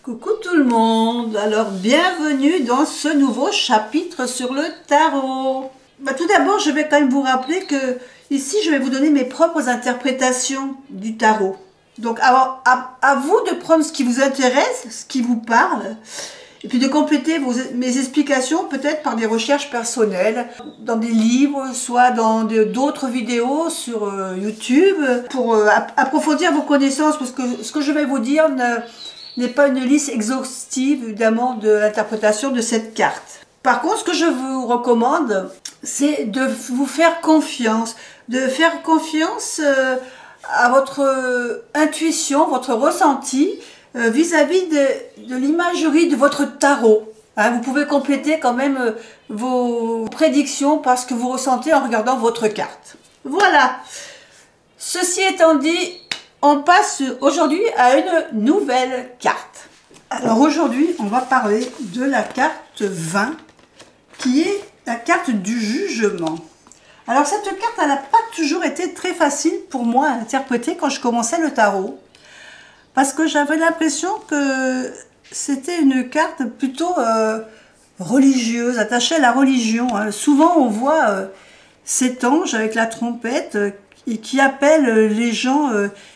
Coucou tout le monde, alors bienvenue dans ce nouveau chapitre sur le tarot. Tout d'abord je vais quand même vous rappeler que ici je vais vous donner mes propres interprétations du tarot. Donc à vous de prendre ce qui vous intéresse, ce qui vous parle, et puis de compléter mes explications peut-être par des recherches personnelles, dans des livres, soit dans d'autres vidéos sur YouTube, pour approfondir vos connaissances, parce que ce que je vais vous dire n'est pas une liste exhaustive, évidemment, de l'interprétation de cette carte. Par contre, ce que je vous recommande, c'est de vous faire confiance, à votre intuition, votre ressenti, vis-à-vis de l'imagerie de votre tarot. Vous pouvez compléter quand même vos prédictions par ce que vous ressentez en regardant votre carte. Voilà. Ceci étant dit, on passe aujourd'hui à une nouvelle carte. Alors aujourd'hui, on va parler de la carte 20, qui est la carte du jugement. Alors cette carte, elle n'a pas toujours été très facile pour moi à interpréter quand je commençais le tarot, parce que j'avais l'impression que c'était une carte plutôt religieuse, attachée à la religion. Souvent on voit cet ange avec la trompette et qui appelle les gens,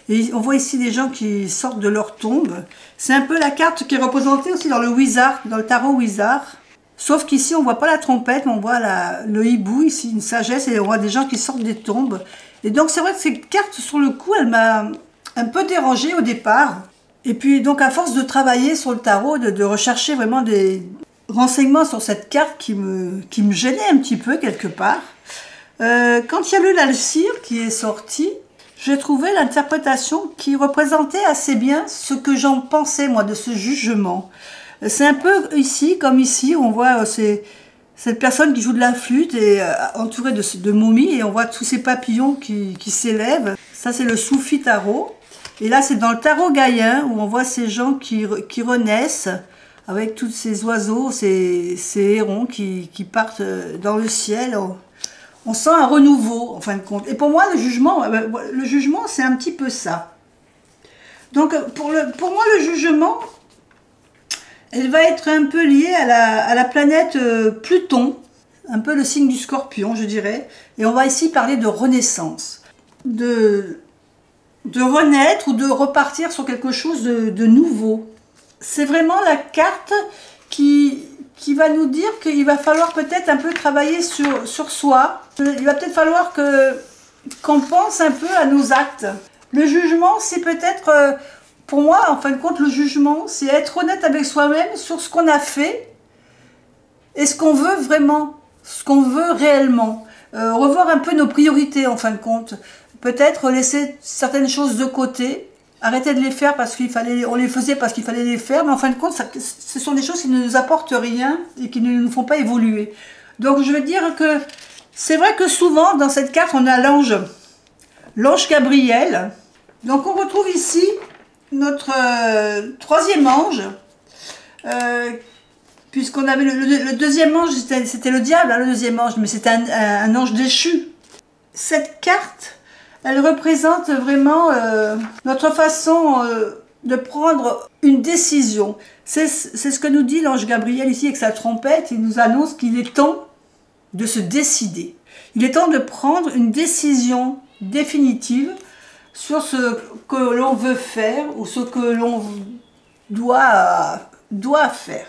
et on voit ici des gens qui sortent de leur tombe. C'est un peu la carte qui est représentée aussi dans le Wizard, dans le tarot Wizard. Sauf qu'ici, on ne voit pas la trompette, mais on voit le hibou, ici, une sagesse, et on voit des gens qui sortent des tombes. Et donc, c'est vrai que cette carte, sur le coup, elle m'a un peu dérangée au départ. Et puis, donc, à force de travailler sur le tarot, de rechercher vraiment des renseignements sur cette carte qui me gênait un petit peu, quelque part, quand il y a eu l'Alcire qui est sorti, j'ai trouvé l'interprétation qui représentait assez bien ce que j'en pensais, moi, de ce jugement. C'est un peu ici, comme ici, où on voit cette personne qui joue de la flûte et entourée de momies, et on voit tous ces papillons qui s'élèvent. Ça, c'est le Soufi tarot. Et là, c'est dans le tarot gaïen, où on voit ces gens qui renaissent, avec tous ces oiseaux, ces hérons qui partent dans le ciel. On sent un renouveau, en fin de compte. Et pour moi, le jugement, c'est un petit peu ça. Donc, pour moi, le jugement, elle va être un peu liée à la planète Pluton, un peu le signe du Scorpion, je dirais. Et on va ici parler de renaissance, de renaître ou de repartir sur quelque chose de nouveau. C'est vraiment la carte qui va nous dire qu'il va falloir peut-être un peu travailler sur soi. Il va peut-être falloir qu'on pense un peu à nos actes. Le jugement, c'est peut-être, pour moi, en fin de compte, le jugement, c'est être honnête avec soi-même sur ce qu'on a fait et ce qu'on veut vraiment, ce qu'on veut réellement. Revoir un peu nos priorités, en fin de compte. Peut-être laisser certaines choses de côté, arrêter de les faire parce on les faisait parce qu'il fallait les faire, mais en fin de compte, ce sont des choses qui ne nous apportent rien et qui ne nous font pas évoluer. Donc je veux dire que c'est vrai que souvent dans cette carte on a l'ange Gabriel. Donc on retrouve ici notre troisième ange, puisqu'on avait le deuxième ange, c'était le diable, le deuxième ange, mais c'était un ange déchu. Cette carte, elle représente vraiment notre façon de prendre une décision. C'est ce que nous dit l'ange Gabriel ici avec sa trompette. Il nous annonce qu'il est temps de se décider. Il est temps de prendre une décision définitive sur ce que l'on veut faire ou ce que l'on doit faire.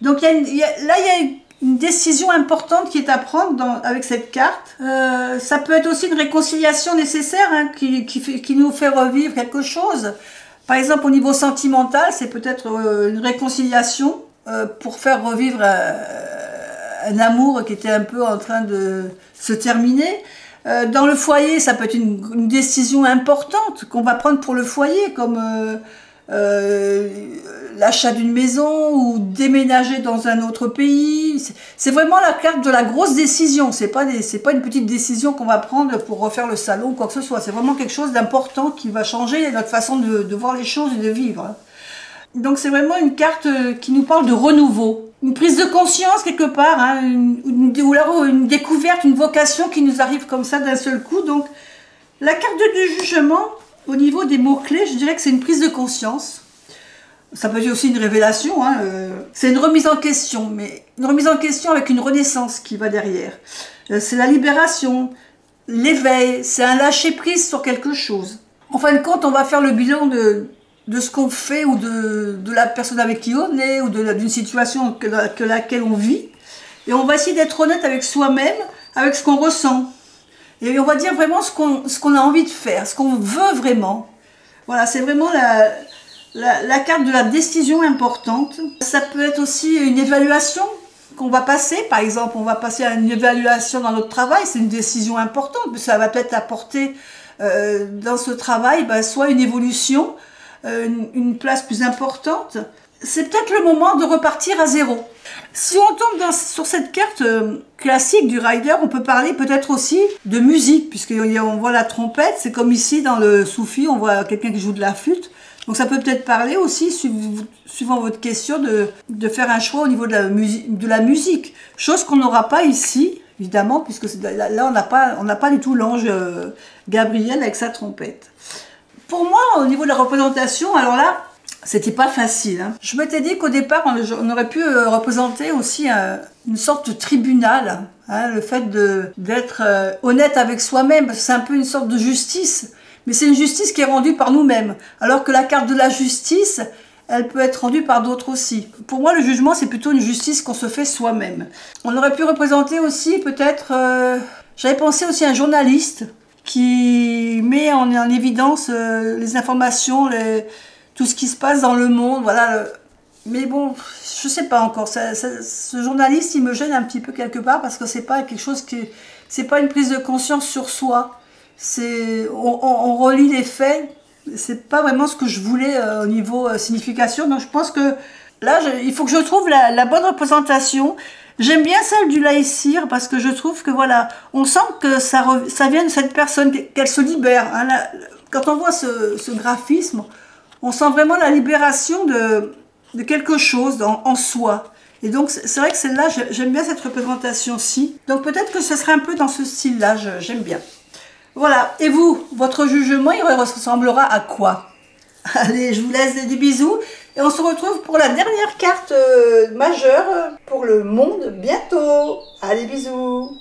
Donc là, il y a une décision importante qui est à prendre avec cette carte. Ça peut être aussi une réconciliation nécessaire qui nous fait revivre quelque chose. Par exemple, au niveau sentimental, c'est peut-être une réconciliation pour faire revivre un amour qui était un peu en train de se terminer. Dans le foyer, ça peut être une décision importante qu'on va prendre pour le foyer, comme l'achat d'une maison ou déménager dans un autre pays. C'est vraiment la carte de la grosse décision. C'est pas une petite décision qu'on va prendre pour refaire le salon ou quoi que ce soit. C'est vraiment quelque chose d'important qui va changer notre façon de voir les choses et de vivre. Donc c'est vraiment une carte qui nous parle de renouveau. Une prise de conscience quelque part, ou alors une découverte, une vocation qui nous arrive comme ça d'un seul coup. Donc la carte du jugement, au niveau des mots-clés, je dirais que c'est une prise de conscience. Ça peut être aussi une révélation, hein, c'est une remise en question, mais une remise en question avec une renaissance qui va derrière. C'est la libération, l'éveil, c'est un lâcher-prise sur quelque chose. En fin de compte, on va faire le bilan de ce qu'on fait ou de la personne avec qui on est ou d'une situation que laquelle on vit. Et on va essayer d'être honnête avec soi-même, avec ce qu'on ressent. Et on va dire vraiment ce qu'on a envie de faire, ce qu'on veut vraiment. Voilà, c'est vraiment la carte de la décision importante. Ça peut être aussi une évaluation qu'on va passer. Par exemple, on va passer à une évaluation dans notre travail. C'est une décision importante. Ça va peut-être apporter dans ce travail soit une évolution, une place plus importante. C'est peut-être le moment de repartir à zéro. Si on tombe sur cette carte classique du rider, on peut parler peut-être aussi de musique, puisqu'on voit la trompette. C'est comme ici dans le soufi, on voit quelqu'un qui joue de la flûte. Donc ça peut peut-être parler aussi, suivant votre question, de faire un choix au niveau de la musique. Chose qu'on n'aura pas ici, évidemment, puisque là on n'a pas du tout l'ange Gabriel avec sa trompette. Pour moi, au niveau de la représentation, alors là, c'était pas facile. Hein. Je m'étais dit qu'au départ, on aurait pu représenter aussi une sorte de tribunal. Hein, le fait d'être honnête avec soi-même, parce que c'est un peu une sorte de justice. Mais c'est une justice qui est rendue par nous-mêmes. Alors que la carte de la justice, elle peut être rendue par d'autres aussi. Pour moi, le jugement, c'est plutôt une justice qu'on se fait soi-même. On aurait pu représenter aussi peut-être... J'avais pensé aussi à un journaliste qui met en évidence les informations, tout ce qui se passe dans le monde, voilà. Mais bon, je sais pas encore. Ce journaliste, il me gêne un petit peu quelque part parce que c'est pas quelque chose c'est pas une prise de conscience sur soi. On relit les faits. C'est pas vraiment ce que je voulais au niveau signification. Donc je pense que là, il faut que je trouve la bonne représentation. J'aime bien celle du laïcir parce que je trouve que voilà, on sent que ça vient de cette personne, qu'elle se libère. Hein, quand on voit ce graphisme, on sent vraiment la libération de quelque chose en soi. Et donc, c'est vrai que celle-là, j'aime bien cette représentation-ci. Donc, peut-être que ce serait un peu dans ce style-là, j'aime bien. Voilà. Et vous, votre jugement, il ressemblera à quoi? Allez, je vous laisse des bisous. Et on se retrouve pour la dernière carte majeure pour le monde bientôt. Allez, bisous.